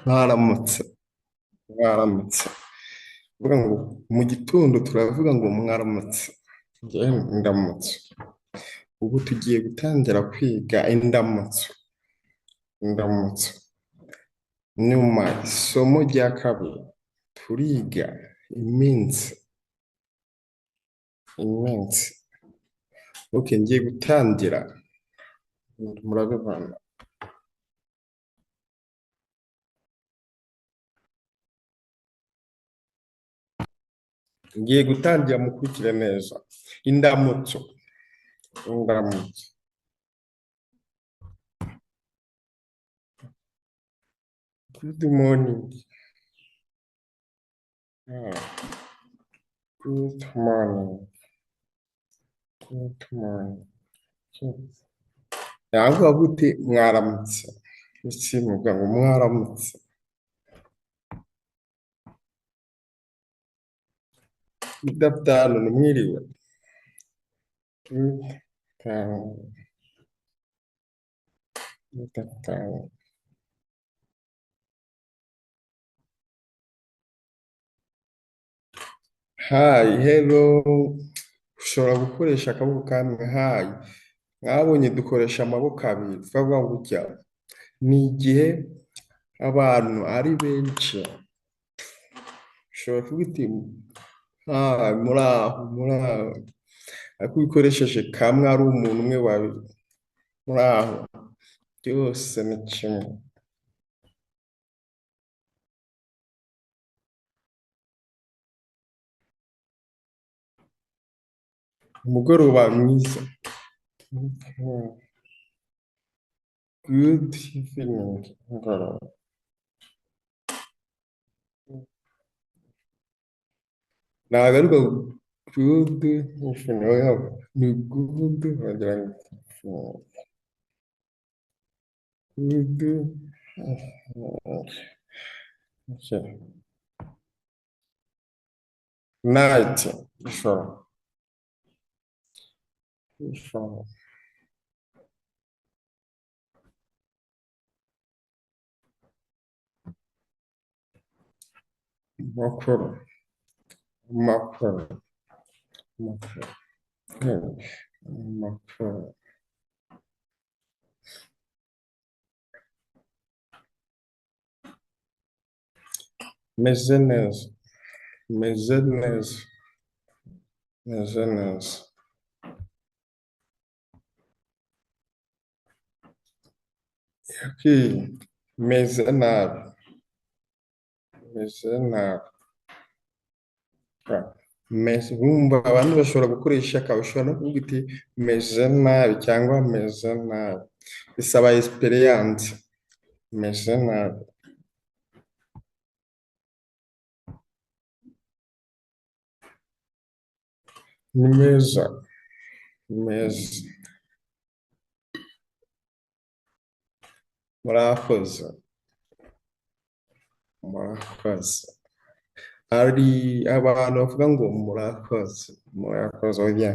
mwaramutse mwaramutse uvuga ngo mu gitondo turavuga ngo mwaramutse njye indamutso ubu tugiye gutangira kwiga indamutso nyuma isomo rya kabiri turiga iminsi ngiye gutangira murabibona ngiye gutangira mukurikire neza indamutso good morning. Good morning. Good morning. Ntabwo gute mwaramutse iki muvuga ngo mwaramutse idaptano mwiriwe idaptano hi hello ushobora gukoresha akaboko kamwe hi mwabonye dukoresha amaboko abiri twavuga ngo gutya ni igihe abantu ari benshi ushobora kuvuga uti muraho ariko ubikoresheje kamwe ari umuntu umwe babiri muraho byose ni kimwe umugoroba mwiza good evening umugoroba ntabwo ariko good evening ni good wagira ngo good okay. Night sure. Makuru meze neza meze nabi wumva abantu bashobora gukoresha akabashobora no kuvuga iti meze nabi cyangwa meze nabi bisaba experience meze nabi ni meza murakoze hari abantu bavuga ngo murakoze oya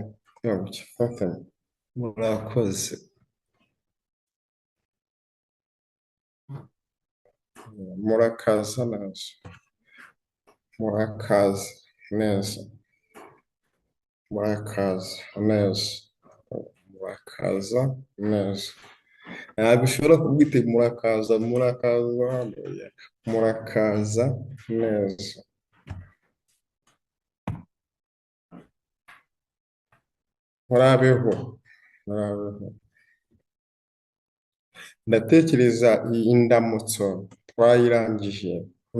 ukifata murakoze murakaza neza ntabwo ushobora kubwita murakaza neza murabeho ndatekereza iyi ndamutso twayirangije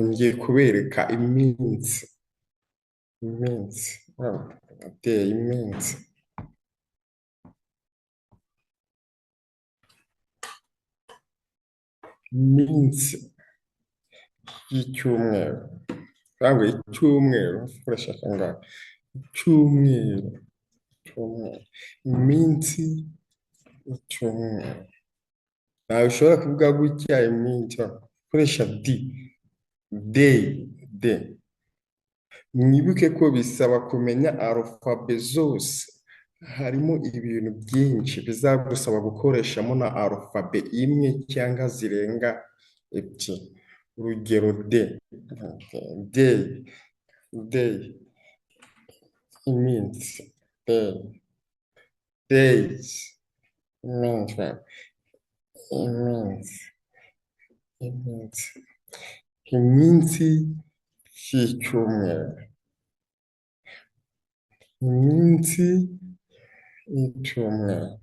ngiye kubereka iminsi ateye iminsi y'icyumweru cyangwa icyumweru ukoresha kangahe icyumweru iminsi y'icyumweru ntawe ushobora kuvuga gutya iminsi ukoresha day mwibuke ko bisaba kumenya arufabe zose harimo ibintu byinshi bizagusaba gukoreshamo na arufabe imwe cyangwa zirenga ebyiri urugero de, day, day, iminsi, day, days, iminsi, iminsi, iminsi, iminsi y'icyumweru, iminsi y'icyumweru.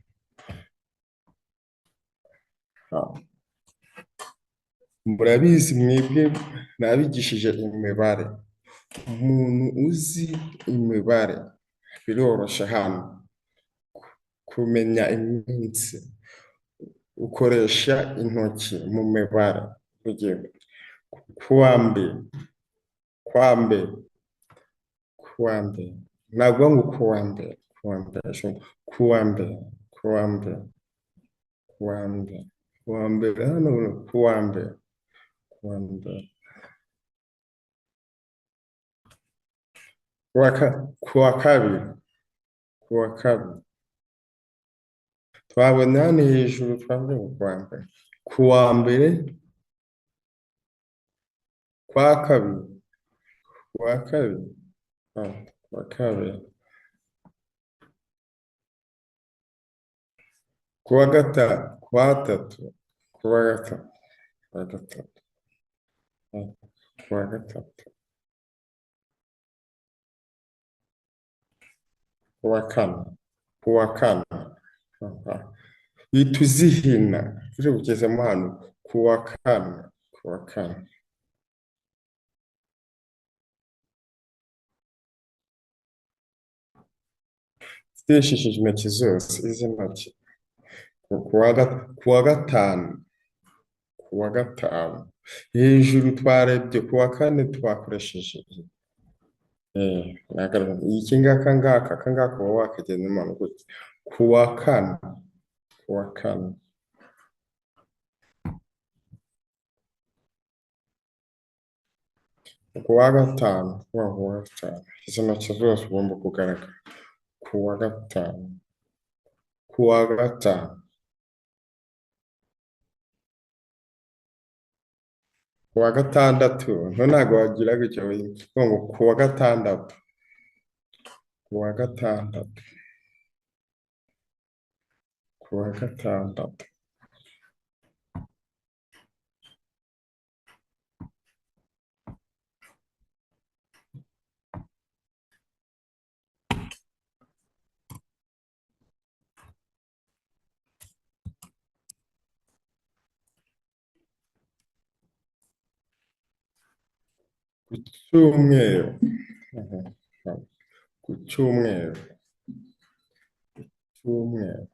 Murabizi mwebwe nabigishije imibare, umuntu uzi imibare biroroshye hano kumenya iminsi, ukoresha intoki mu mibare. Urugero, kuwa mbere, kwa mbere, kuwa mbere, ntabwo ngo kuwa mbere, kuwa mbere, kuwa mbere, kuwa mbere, kuwa mbere, kuwa mbere, hano kuwa mbere, kuwa mbere, kuwa kabiri, kuwa kabiri. Twabona hano hejuru twavuga ngo kuwa mbere, kuwa mbere, kwa kabiri, kuwa kabiri, kuwa kabiri, kuwa gatatu, kuwa gatatu, kuwa gatatu, kuwa gatatu, kuwa gatatu, kuwa kane, kuwa kane. Uhita uzihina uje kugezemo hano kuwa kane, kuwa kane. Ziteshesheje intoki zose, izi ntoki. Kuwa gatanu, kuwa gatanu. Hejuru twarebye kuwa kane twakoresheje iki ngaka ngaka uba wakagenda imana gutya. Kuwa kane, kuwa kane. Kuwa gatanu, kuwa gatanu. Izi ntoki zose ugomba kugaragara. Kuwa gatanu, kuwa gatanu, kuwa gatandatu. Ntabwo wagira gutya ngo kuwa gatandatu, kuwa gatandatu, kuwa gatandatu. Ku cyumweru, ku cyumweru, cyumweru.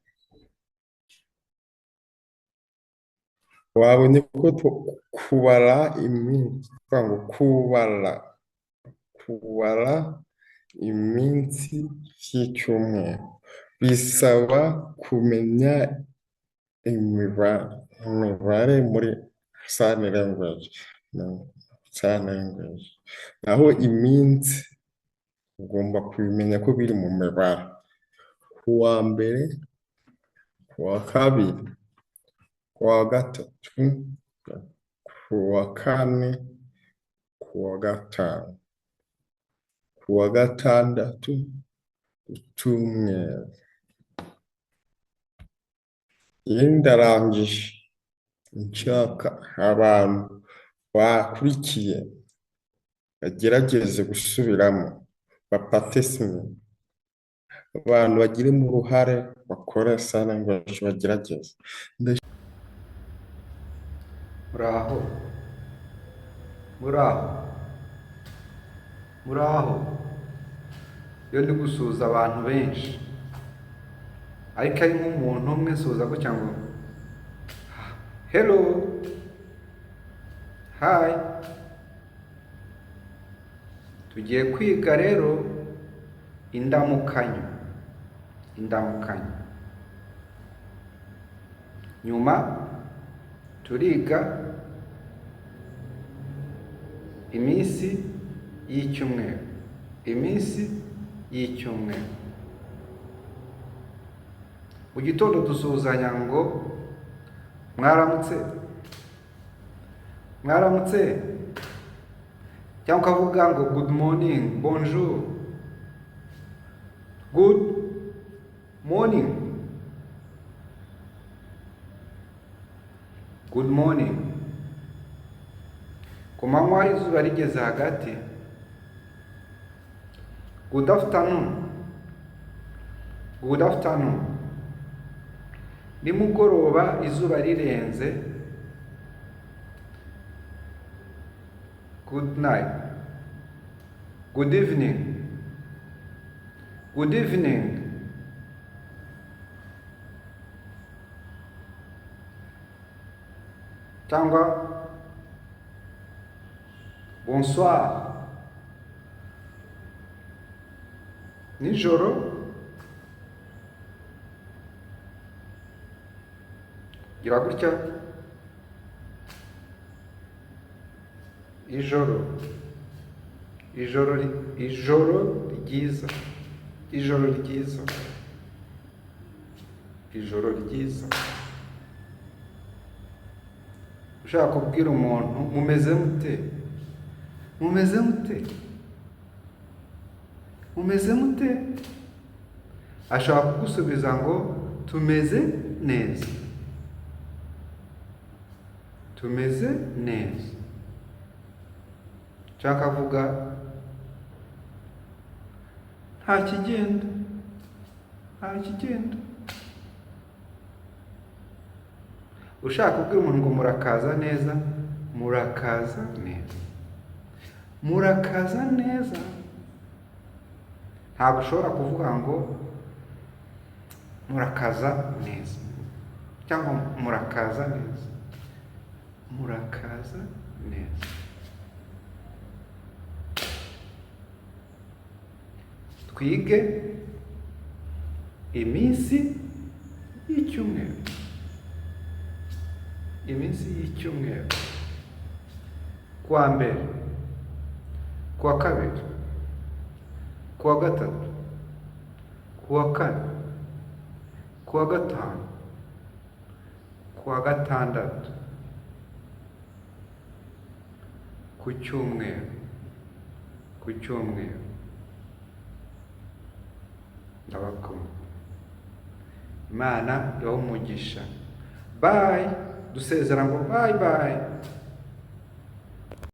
Wabonye ko kubara iminsi, ngo kubara iminsi y'icyumweru bisaba kumenya imibare muri sign language, naho iminsi ugomba kubimenya ko biri mu mibare. Kuwa mbere, kuwa kabiri, kuwa gatatu, kuwa kane, kuwa gatanu, kuwa gatandatu, icyumweru. Iyo ndarangije nshaka abantu bakurikiye bagerageze gusubiramo, bapatesime, abantu bagiremo uruhare, bakora sign language, bagerageze. Muraho, muraho, muraho. Iyo ndi gusuhuza abantu benshi, ariko ari nk'umuntu umwe suhuza gutya ngo hello, hi. Tugiye kwiga rero indamukanyo, indamukanyo. Nyuma turiga iminsi y'icyumweru, iminsi y'icyumweru. Mu gitondo dusuhuzanya ngo mwaramutse, mwaramutse, cyangwa ukavuga ngo good morning, bonjour, good morning, good morning. Ku manywa izuba rigeze hagati, good afternoon, good afternoon. Nimugoroba izuba rirenze, good night, good evening, good evening. Cyangwa bonsoir, nijoro, gira gutya, ijoro, ijoro ryiza, ijoro ryiza, ijoro ryiza. Ushaka kubwira umuntu mumeze mute, mumeze mute, mumeze mute, ashaka kugusubiza ngo tumeze neza, tumeze neza. Nshaka avuga nta kigenda, nta kigenda. Ushaka kubwira umuntu ngo murakaza neza, murakaza neza, murakaza neza. Ntabwo ushobora kuvuga ngo murakaza neza cyangwa murakaza neza, murakaza neza. Twige iminsi y'icyumweru, iminsi y'icyumweru: kuwa mbere, kuwa kabiri, kuwa gatatu, kuwa kane, kuwa gatanu, kuwa gatandatu, ku cyumweru, ku cyumweru. Ndabakunda. Imana ibahe umugisha. Bye. Dusezera ngo bye bye.